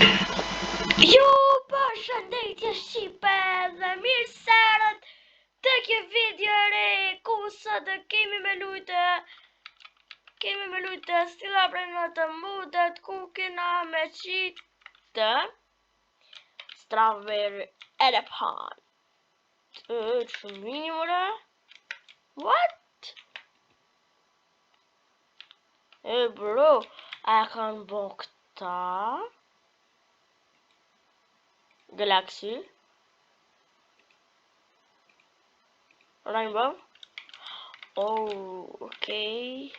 Jo, përshëndetje Shqipe dhe mirë serët të kjo video re ku sot kemi me lujtë stila brenda të mudet ku kena me qitë Strawberry Elephant. Shumë mini mëre? What? Bro, a kanë bo këta? Galaxy Rainbow. Oh, okay.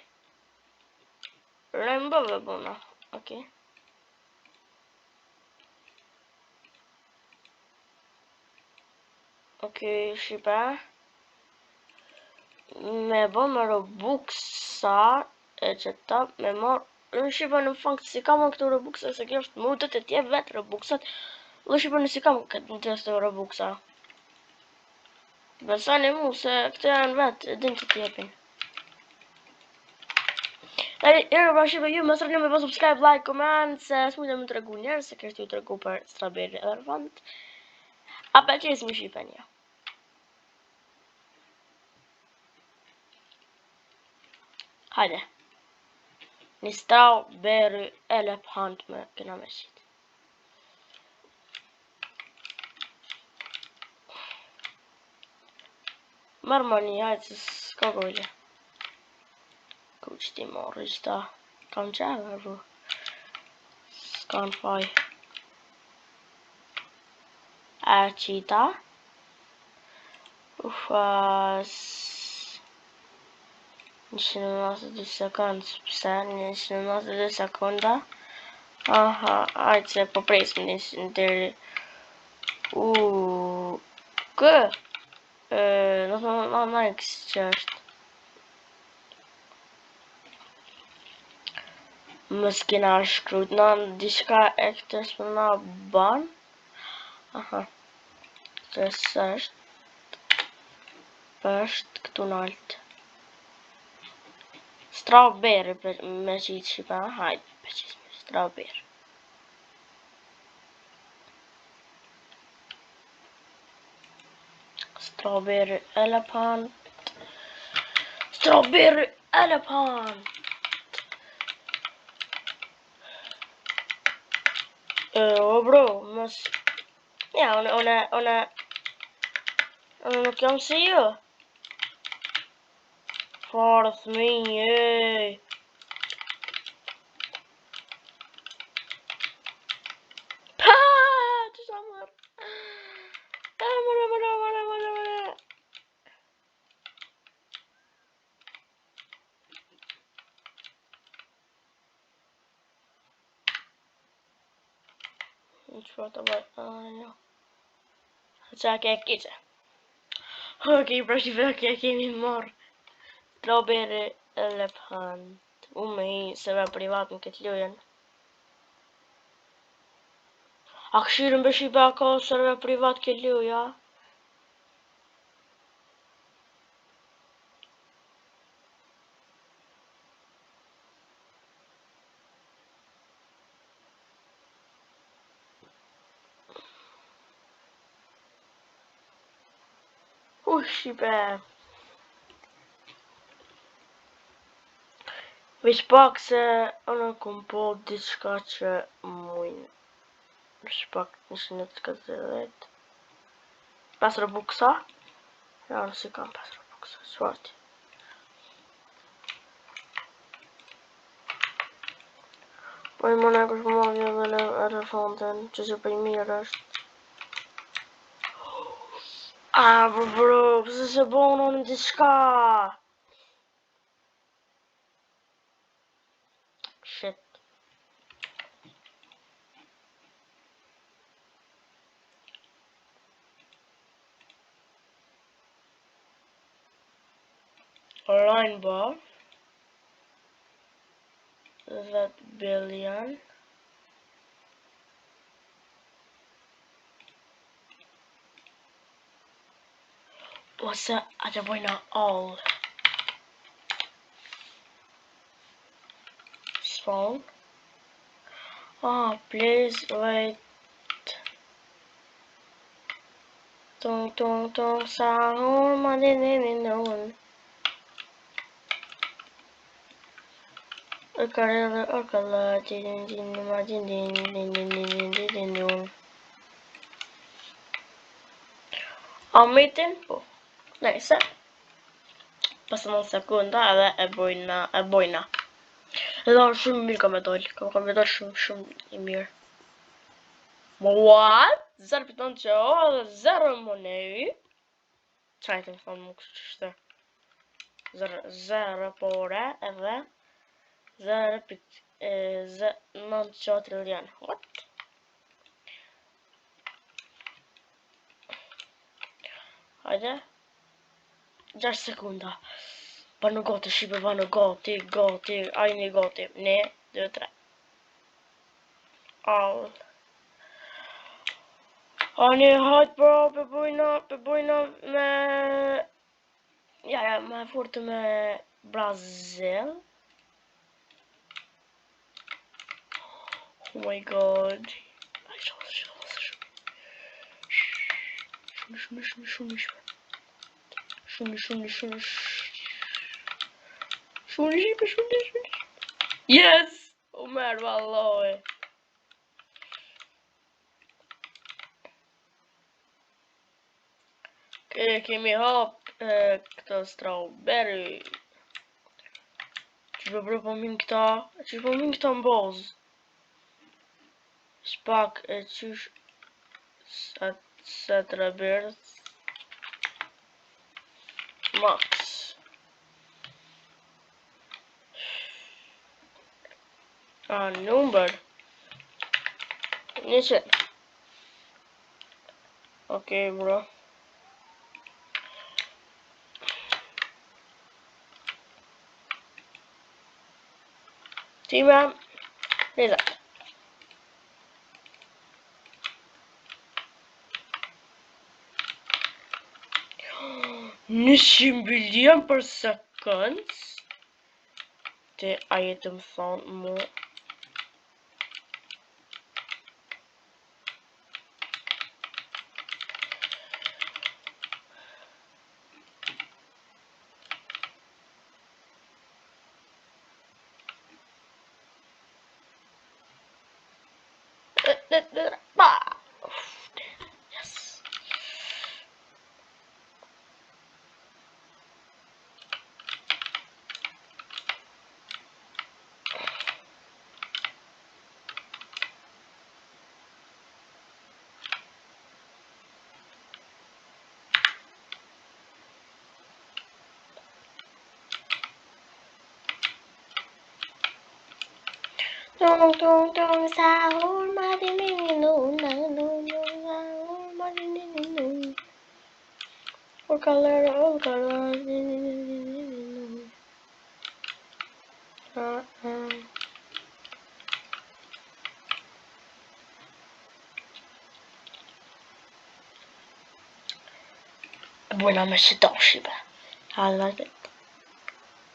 Rainbow e bona. Okay. Okay, shipa. Me bo me Robuxa e që ta me marrë. Në shipa në fakt si kam këto Robuxa se kjo është mudet e tje vetë Robuxat. Në shipa në si kam këtë në të Robuxa. Besani mu se këto janë vetë, e din që t'jepin. Pra shipe ju më sërni me po subscribe, like, comment, se s'mujtë më të regu njerë, se kështë ju të regu për Strawberry Elephant. A pëlqes më shipe një. Hajde. Një Strawberry Elephant me këna me qitë. Marë më një, hajtë se s'ka gojle. Ku që ti morë qëta. Kam qeve, bro. S'ka në faj. A qita. Ufas. 192 sekundë, pëse? 192 sekunda. Aha, ajtë se po presim në deri. Kë? Në të në x që është. Më s'kina shkrujt, në diçka e këtës për në ban. Aha. Këtës është këtu në altë. Strawberry me qitë shipa, hajtë, për qitë me strawberry. Strawberry Elephant. Strawberry Elephant. Bro, mos... Ja, ona nuk jam si ju. Farë thëmi, Pa, që sa mërë. Mërë. Që fa të bëjtë, jo. Qa ke kiqe. Okej, pra shive, kemi marrë. Strawberry Elephant. Me hi server privat në këtë lujen. A këshirën bë shiba ka server privat këtë luja? Shibe. Vish pak se anë kom po diçka që mujnë. Vish pak 140. 5 Robuxa? Ja, nësi kam 5 Robuxa, shfarti. Po i më në kështë marrë dhe në elefanten, që që për i mirë është. Bro, pëse se bono në diçka? Shit. Rainbow. That billion. What's that? I don't know all. Spawn. Please wait. Tung tung tung sahur madinin. Akala din madinin. May tempo. Neyse. Passano un secondo e bojna. Edhe shumë mirë ka me dollë shumë I mirë. What? 0.9 që edhe 0 money. Qaj të më thonë më kështë qështë. 0 pore edhe 0.9 trillion. What? Hajde. 6 sekunda. Bano goti, shqipe, bano goti, ajni goti. 1, 2, 3. All. Ani, hajt bro, përbujna me... Ja, me furtë me Brazil. Oh my god. Shumë. Yes! Umer, valloj. Kemi hap këto strawberry. Që përbro po min këta? Që po min këta mboz? Shpak e qysh... Strawberry. Max. Number. 100. Okay, bro. Time. Nizat. Nishin billion per seconds. Te ajetë më thonë mu. Yes. Tung sahur madinin. What color? Buena me shit off, shiba. I like it.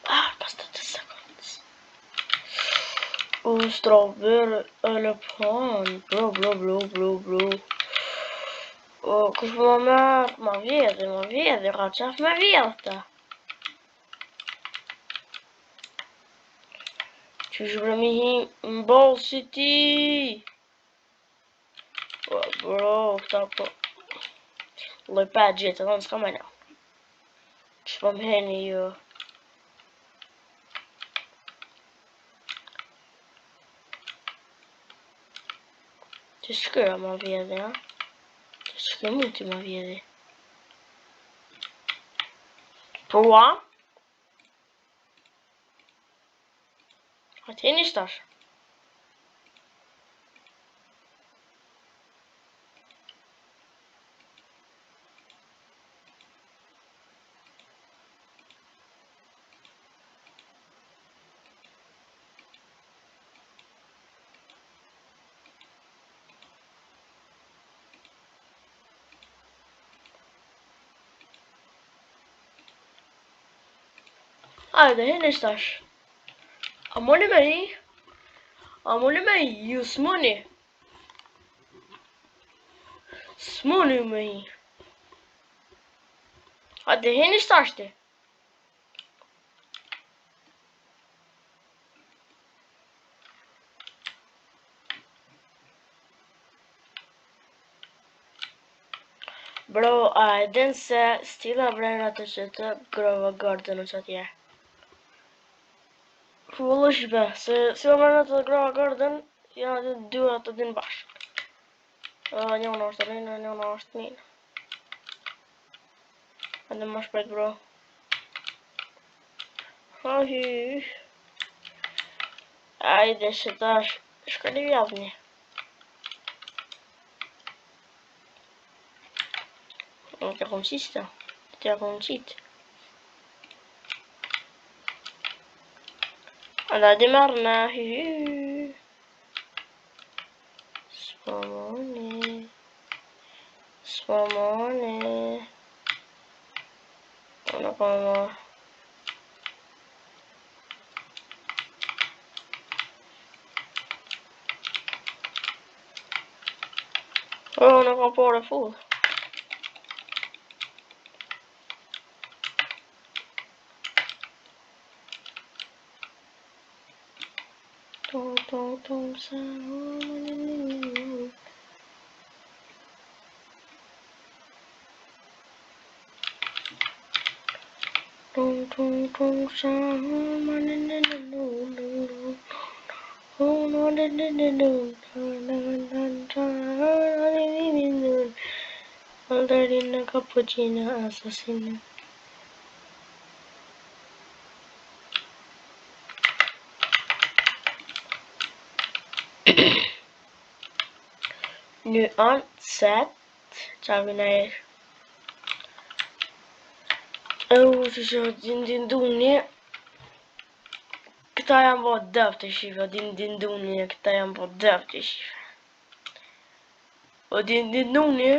Past 30 seconds. Strawberry elephant. Bro. Kush po ma vjedhi, ka qaf me vjedhta. Qysh bremi hi m'bol si ti. Bro, këta po... Loj 5 gjithë, edhe në s'ka me na. Qysh po m'heni ju. Qysh shkyra ma vjedhi, ha? Qysh shkyra mund t'i ma vjedhi. Prua? Hajtë hini shtash. Hajde, hini shtash. A moni me hi? A muli me ju s'muni? S'muni me i. Hajde, heni shtashti. Bro, a e din se stila brenda të që të grova garden në që atje? Full është be, se stila brenda të grova garden, janë të dy atë din bashkë. Njëna është rinë, njëna është minë. Hajde më shpejt, bro. Hahy. Hajde, që ta shkëllë vjavni. Në të kom qista. Të kom qitë. Anda di marrë në hyhy. Spamoni. Spamoni. Në kom në kom por e full. Tum sa Ballerina cappuccina assassina. Nu ansett Javinair. Din duni. Këta janë bo dëv të shifa, din duni, këta janë bo dëv të shifa. O din duni,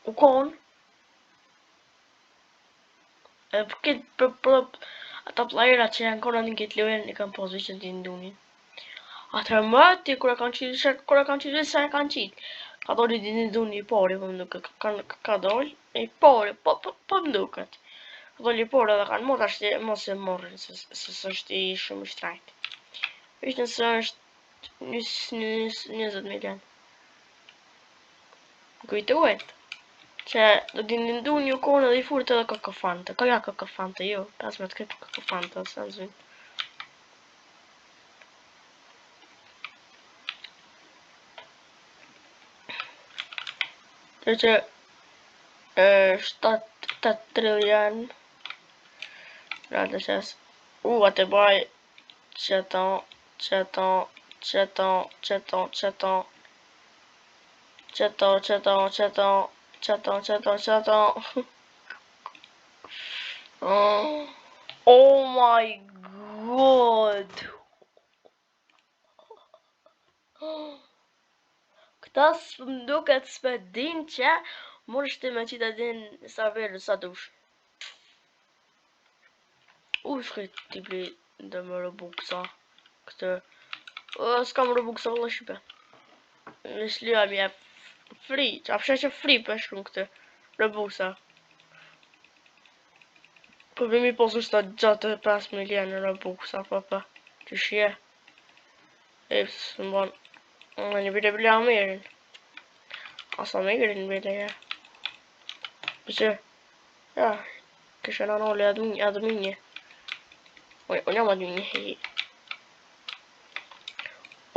u konë, edhe për këtë për ata playera që janë konë në këtë lojën, i kanë posë që din duni. Atër më ti, kura kanë qitë, sa e kanë qitë. Ka doli din duni i pari, po më duket, ka doli, i pari, po më duket. Ka doli i pari edhe kanë mot ashtë mos e morrin, se është i shumë i shtrajt. Ishtë nëse është 20 milion. Kujtuet, që do din duni u konë edhe i furit edhe kakafante. Ka ja kakafante, jo, 15 këtë kakafante, se në zvinë. Që 7 trilion. Rada qes. Atë baj. Qeton. Oh my god. Këta më duket s'pe din që mund shti me qita din sa verë sa dush. Shkrit t'i bli dhe më Robuksa. Këtë. S'kam Robuksa vëllë shqipe. Në shlia mi e free. Qa fshe që free për shkru këtë Robuksa. Po vimi posu shta gjatë 5 milion në Robuksa, pa. Që shje. Së më bon. Në një bile bile Amerin. Asa Amerin bile, ja. Përse, ja, kështë në nëlle adminje. Unë jam adminje, heji.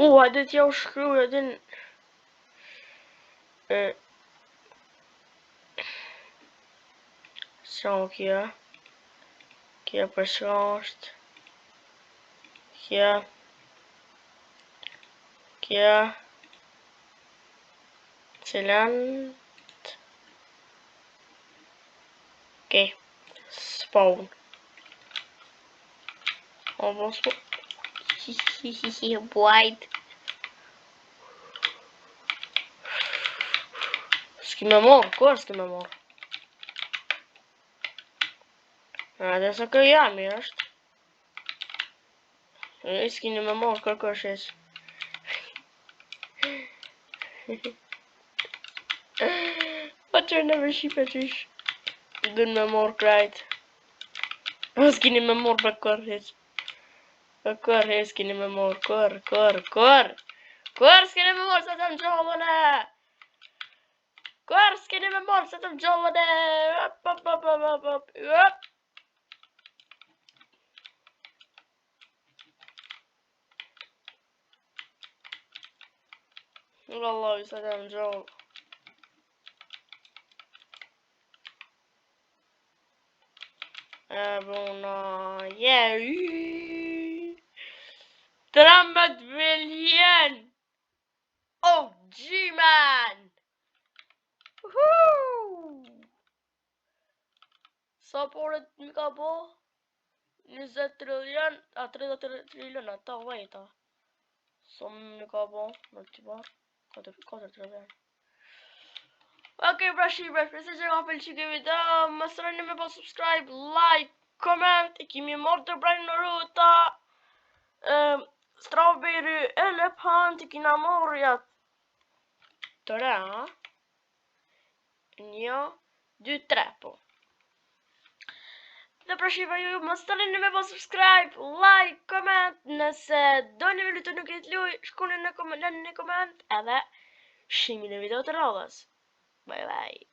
Hajde t'ja u shkruj, adin... Qa o kja? Kja për shka është? Kja... Cilant... Okej. Spawn. Almost. White. S'ki me mor, kur s'ki me mor? Dhe se kjo jam i është. S'kini me marrë kërkoshes. Po që në me shipe qysh. Dën me marrë krajt. S'kini me marrë për kërheq. Për kërheq s'kini me marrë. Kër. S'kini me marrë se të më gjallën e. Kër s'kini me marrë se të më gjallën e. Hop. Vallahi se të më gjallë. Bona, yeah. 13 miljon. Oh, G-Man. Sa porët mi ka bo? 20 trillion, a 30 trillion, ata vajta. Sa mi ka bo? Në të ba? 4 trillion. Ok, pra shqipra, shpresoj që ka pëlqyer kjo video. Mos harroni me pas subscribe, like, comment. I kemi marrë të brajnë në ruta. Strawberry, elefant, i kina marrë jatë. Të re, ha? 1, 2, 3, po. Dhe pra shqipra, ju mos harroni me pas subscribe, like, comment. Nëse do një video të nuk jetë luj, shkoni në koment, edhe shihemi në video të radhës. Bye bye.